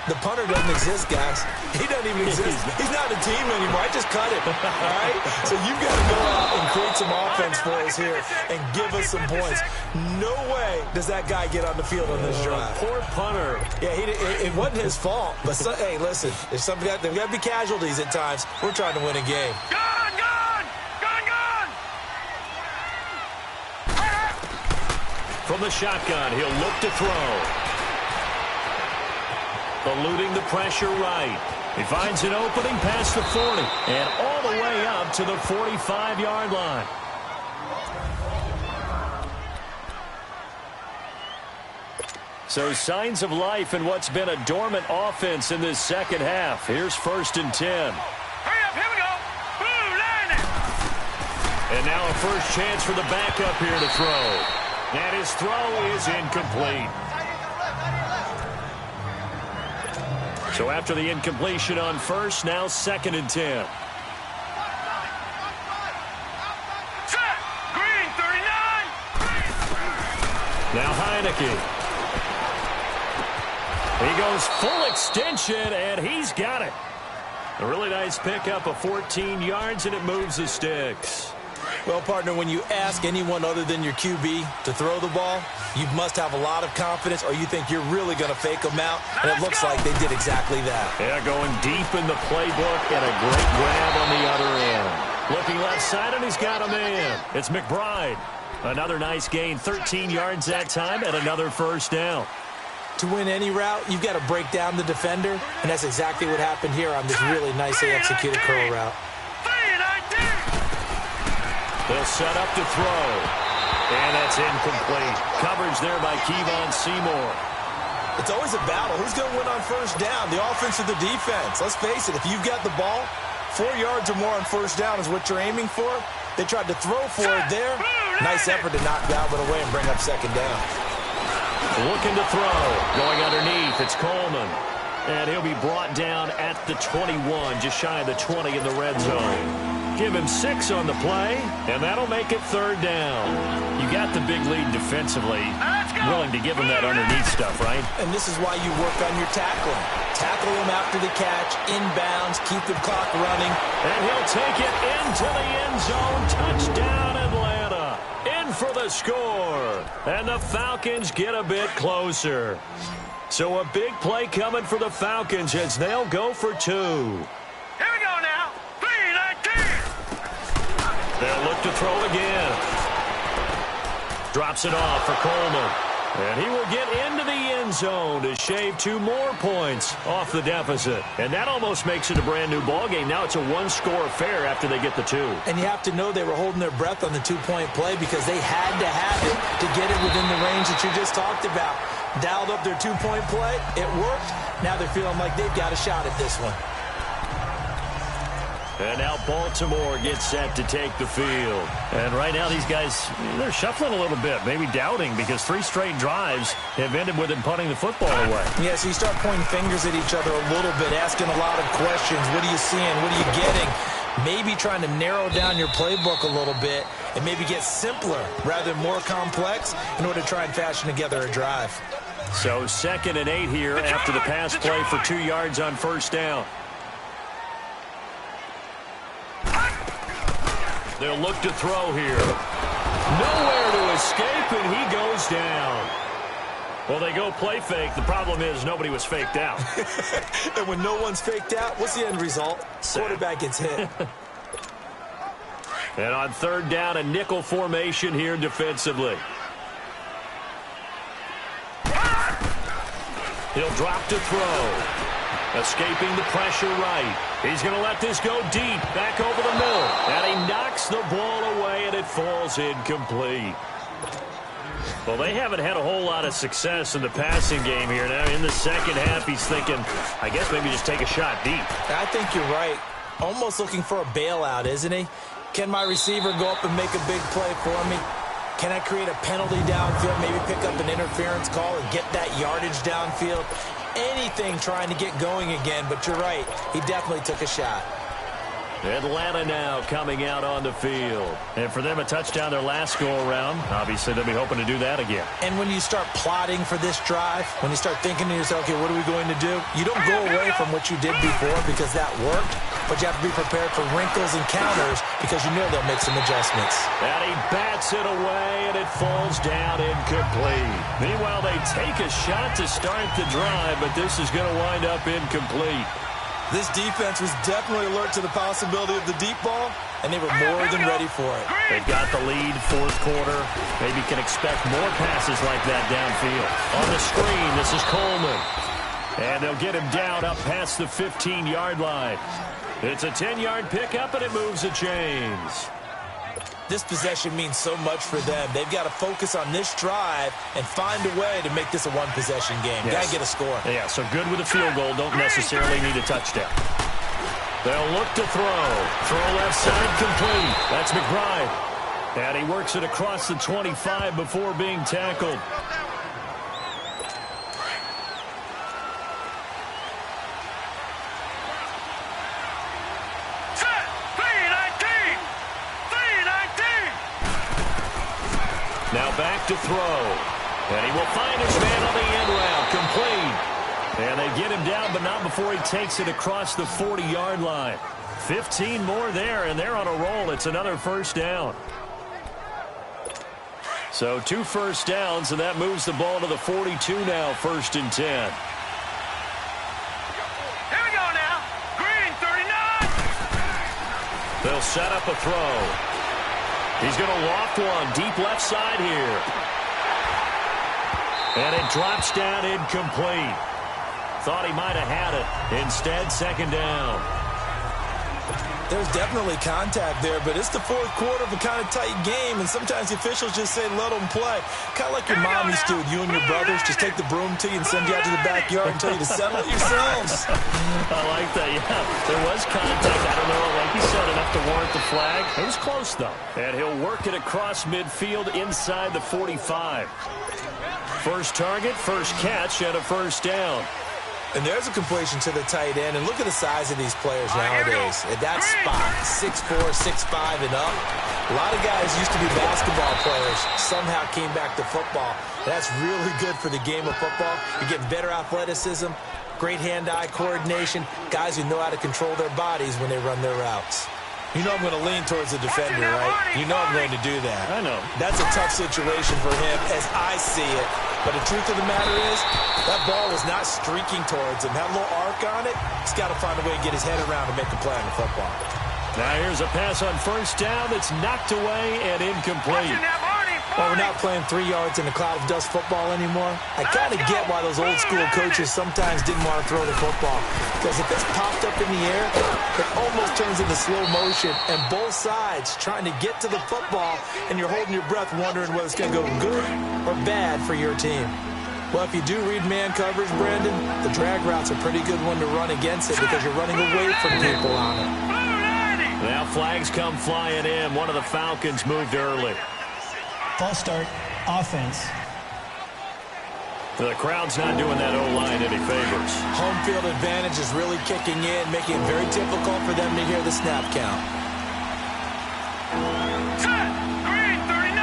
The punter doesn't exist, guys. He doesn't even exist. He's not a team anymore. I just cut him. All right? So you've got to go out and create some offense for us here and give us some points. No way does that guy get on the field on this drive. Poor punter. Yeah, it wasn't his fault. But, hey, listen, there's got to be casualties at times. We're trying to win a game. Gone, gone! Gone, gone! From the shotgun, he'll look to throw. Eluding the pressure right. He finds an opening past the 40 and all the way up to the 45-yard line. So signs of life in what's been a dormant offense in this second half. Here's 1st and 10. Hurry up, here we go! Boom, line it! And now a first chance for the backup here to throw. And his throw is incomplete. So after the incompletion on first, now 2nd and 10. Now Heineke. He goes full extension, and he's got it. A really nice pickup of 14 yards, and it moves the sticks. Well, partner, when you ask anyone other than your QB to throw the ball, you must have a lot of confidence, or you think you're really going to fake them out, and it looks like they did exactly that. Yeah, going deep in the playbook, and a great grab on the other end. Looking left side, and he's got a man. It's McBride. Another nice gain, 13 yards that time, and another first down. To win any route, you've got to break down the defender, and that's exactly what happened here on this really nicely executed curl route. They'll set up to throw. And that's incomplete. Coverage there by Kevon Seymour. It's always a battle. Who's going to win on first down, the offense or the defense? Let's face it, if you've got the ball, 4 yards or more on first down is what you're aiming for. They tried to throw for it there. Nice effort to knock that one away and bring up second down. Looking to throw. Going underneath, it's Coleman. And he'll be brought down at the 21, just shy of the 20 in the red zone. Give him 6 on the play, and that'll make it third down. You got the big lead defensively. Willing to give him that underneath stuff, right? And this is why you work on your tackling. Tackle him after the catch, inbounds, keep the clock running. And he'll take it into the end zone. Touchdown, Atlanta. In for the score. And the Falcons get a bit closer. So a big play coming for the Falcons as they'll go for 2. Here we go now. 3-19. They'll look to throw again. Drops it off for Coleman. And he will get into the end zone to shave 2 more points off the deficit. And that almost makes it a brand-new ballgame. Now it's a 1-score affair after they get the 2. And you have to know they were holding their breath on the 2-point play because they had to have it to get it within the range that you just talked about. Dialed up their 2-point play. It worked. Now they're feeling like they've got a shot at this one. And now Baltimore gets set to take the field. And right now these guys, they're shuffling a little bit, maybe doubting, because 3 straight drives have ended with them punting the football away. Yeah, so you start pointing fingers at each other a little bit, asking a lot of questions. What are you seeing? What are you getting? Maybe trying to narrow down your playbook a little bit and maybe get simpler rather than more complex in order to try and fashion together a drive. So 2nd and 8 here after the pass play for 2 yards on first down. They'll look to throw here. Nowhere to escape, and he goes down. Well, they go play fake. The problem is nobody was faked out. And when no one's faked out, what's the end result? Quarterback gets hit. And on 3rd down, a nickel formation here defensively. He'll drop to throw. Escaping the pressure right. He's going to let this go deep. Back over the middle. And he knocks the ball away, and it falls incomplete. Well, they haven't had a whole lot of success in the passing game here. Now, in the second half, he's thinking, I guess maybe just take a shot deep. I think you're right. Almost looking for a bailout, isn't he? Can my receiver go up and make a big play for me? Can I create a penalty downfield, maybe pick up an interference call and get that yardage downfield? Anything trying to get going again, but you're right. He definitely took a shot. Atlanta now coming out on the field. And for them, a touchdown their last go-around. Obviously, they'll be hoping to do that again. And when you start plotting for this drive, when you start thinking to yourself, okay, what are we going to do? You don't go away from what you did before because that worked, but you have to be prepared for wrinkles and counters because you know they'll make some adjustments. And he bats it away, and it falls down incomplete. Meanwhile, they take a shot to start the drive, but this is going to wind up incomplete. This defense was definitely alert to the possibility of the deep ball, and they were more than ready for it. They've got the lead, 4th quarter. Maybe can expect more passes like that downfield. On the screen, this is Coleman. And they'll get him down up past the 15-yard line. It's a 10-yard pickup, and it moves the chains. This possession means so much for them. They've got to focus on this drive and find a way to make this a one-possession game. Yes. Got to get a score. Yeah, so good with a field goal. Don't necessarily need a touchdown. They'll look to throw. Throw left side complete. That's McBride. And he works it across the 25 before being tackled. Now back to throw. And he will find his man on the end route. Complete. And they get him down, but not before he takes it across the 40-yard line. 15 more there, and they're on a roll. It's another first down. So 2 first downs, and that moves the ball to the 42 now, 1st and 10. Here we go now. Green, 39. They'll set up a throw. He's going to loft one deep left side here. And it drops down incomplete. Thought he might have had it. Instead, 2nd down. There's definitely contact there, but it's the 4th quarter of a kind of tight game, and sometimes the officials just say let them play. Kind of like your mom used to with you and your brothers. Just take the broom to you and send you out to the backyard and tell you to settle it yourselves. I like that, yeah. There was contact. I don't know, like you said, enough to warrant the flag. It was close, though. And he'll work it across midfield inside the 45. First target, first catch, and a first down. And there's a completion to the tight end. And look at the size of these players nowadays. At that spot, 6'4", 6'5", and up. A lot of guys used to be basketball players, somehow came back to football. That's really good for the game of football. You're getting better athleticism, great hand-eye coordination, guys who know how to control their bodies when they run their routes. You know I'm going to lean towards the defender, right? You know I'm going to do that. I know. That's a tough situation for him as I see it. But the truth of the matter is, that ball was not streaking towards him. Had a little arc on it. He's got to find a way to get his head around and make a play on the football. Now here's a pass on first down that's knocked away and incomplete. Well, we're not playing 3 yards in a cloud of dust football anymore. I kind of get why those old school coaches sometimes didn't want to throw the football. Because if it's popped up in the air, it almost turns into slow motion. And both sides trying to get to the football, and you're holding your breath wondering whether it's going to go good or bad for your team. Well, if you do read man coverage, Brandon, the drag route's a pretty good one to run against it because you're running away from people on it. Now flags come flying in. One of the Falcons moved early. False start, offense. The crowd's not doing that O-line any favors. Home field advantage is really kicking in, making it very difficult for them to hear the snap count. Green, 39.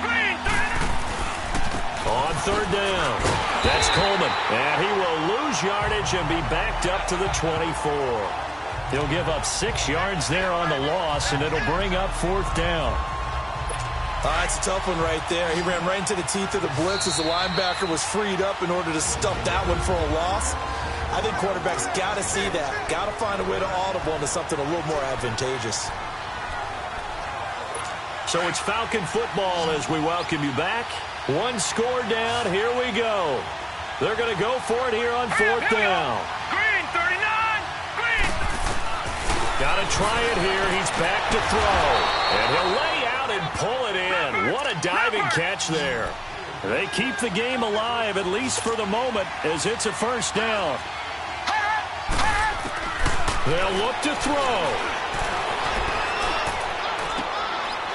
Green, 39. On 3rd down. That's Coleman. And he will lose yardage and be backed up to the 24. He'll give up 6 yards there on the loss, and it'll bring up 4th down. That's a tough one right there. He ran right into the teeth of the blitz as the linebacker was freed up in order to stuff that one for a loss. I think quarterbacks got to see that. Got to find a way to audible into something a little more advantageous. So it's Falcon football as we welcome you back. 1 score down. Here we go. They're going to go for it here on 4th down. Green, 39. Green. Got to try it here. He's back to throw. And he'll lay out and pull it in. What a diving catch there. They keep the game alive, at least for the moment, as it's a first down. They'll look to throw.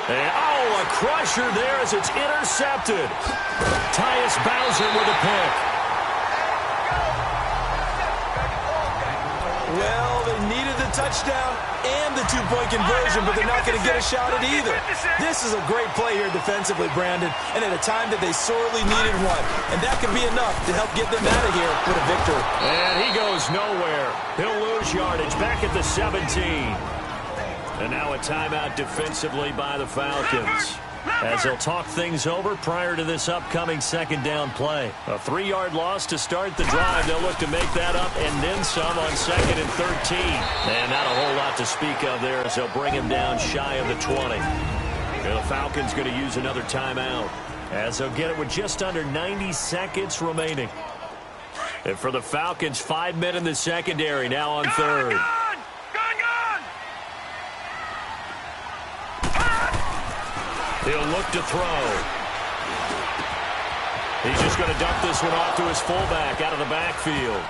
And, a crusher there as it's intercepted. Tyus Bowser with a pick. Well, they needed the touchdown and the 2-point conversion, but they're not going to get a shot at either. This is a great play here defensively, Brandon, and at a time that they sorely needed one. And that could be enough to help get them out of here with a victory. And he goes nowhere. He'll lose yardage back at the 17. And now a timeout defensively by the Falcons, as they'll talk things over prior to this upcoming 2nd down play. A 3-yard loss to start the drive. They'll look to make that up and then some on 2nd and 13. And not a whole lot to speak of there as they'll bring him down shy of the 20. And the Falcons going to use another timeout as they'll get it with just under 90 seconds remaining. And for the Falcons, 5 men in the secondary now on 3rd. He'll look to throw. He's just going to dump this one off to his fullback out of the backfield.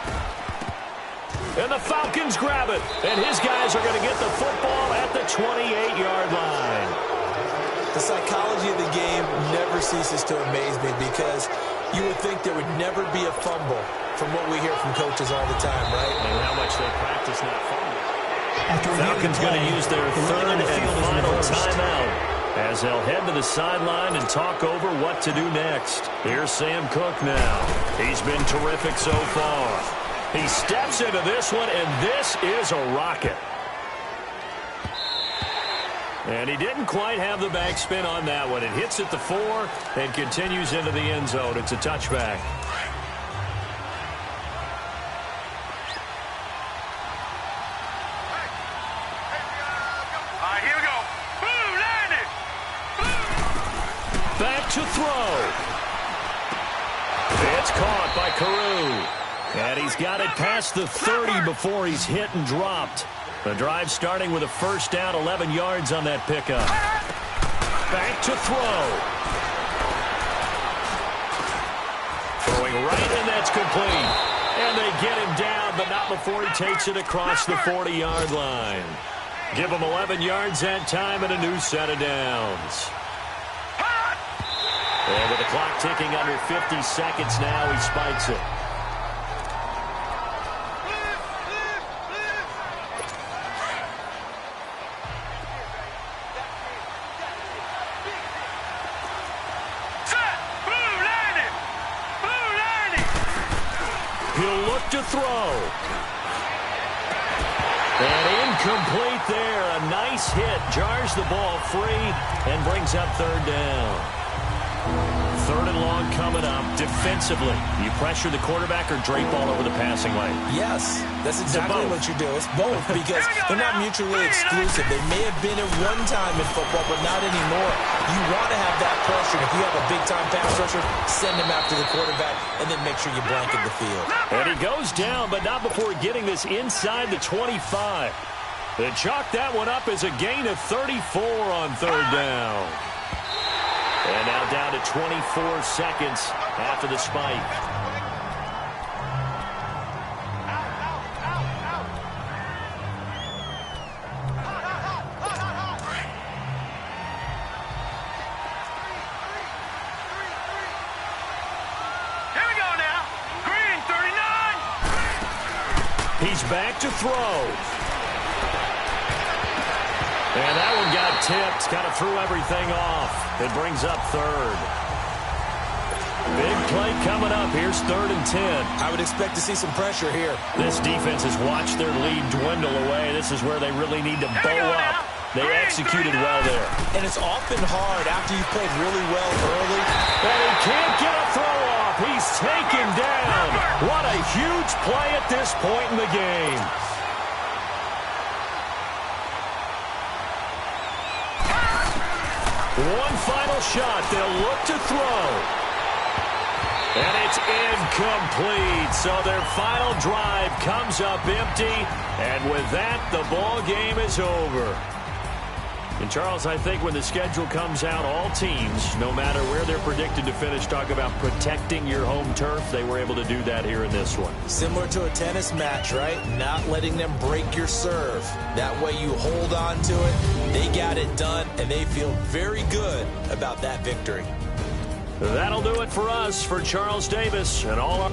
And the Falcons grab it. And his guys are going to get the football at the 28-yard line. The psychology of the game never ceases to amaze me because you would think there would never be a fumble from what we hear from coaches all the time, right? And how much they practice not fumbling. Falcons going to use their 3rd and final timeout. as they'll head to the sideline and talk over what to do next. Here's Sam Cook now. He's been terrific so far. He steps into this one, and this is a rocket. And he didn't quite have the backspin on that one. It hits at the 4 and continues into the end zone. It's a touchback. All right, here we go. Boom, landed. Back to throw. It's caught by Carew. And he's got it past the 30 before he's hit and dropped. The drive starting with a first down, 11 yards on that pickup. Back to throw. Throwing right, and that's complete. And they get him down, but not before he takes it across the 40-yard line. Give him 11 yards that time and a new set of downs. And with the clock ticking under 50 seconds now, he spikes it. He'll look to throw. And incomplete there. A nice hit. Jars the ball free and brings up third down. Third and long coming up. Defensively, you pressure the quarterback or drape all over the passing lane? Yes, that's exactly what you do. It's both because they're not mutually exclusive. They may have been at one time in football, but not anymore. You want to have that pressure. If you have a big-time pass rusher, send him after the quarterback and then make sure you blanket the field. And he goes down, but not before getting this inside the 25. They chalk that one up as a gain of 34 on third down. And now down to 24 seconds after the spike. Here we go now. Green, 39. He's back to throw. And that one got tipped, kind of threw everything off. It brings up third. Big play coming up. Here's 3rd and 10. I would expect to see some pressure here. This defense has watched their lead dwindle away. This is where they really need to bow up. They executed well there. And it's often hard after you've played really well early. And he can't get a throw off. He's taken down. What a huge play at this point in the game. One final shot. They'll look to throw. And it's incomplete. So their final drive comes up empty. And with that, the ball game is over. And, Charles, I think when the schedule comes out, all teams, no matter where they're predicted to finish, talk about protecting your home turf. They were able to do that here in this one. Similar to a tennis match, right? Not letting them break your serve. That way you hold on to it. They got it done, and they feel very good about that victory. That'll do it for us. For Charles Davis and all our...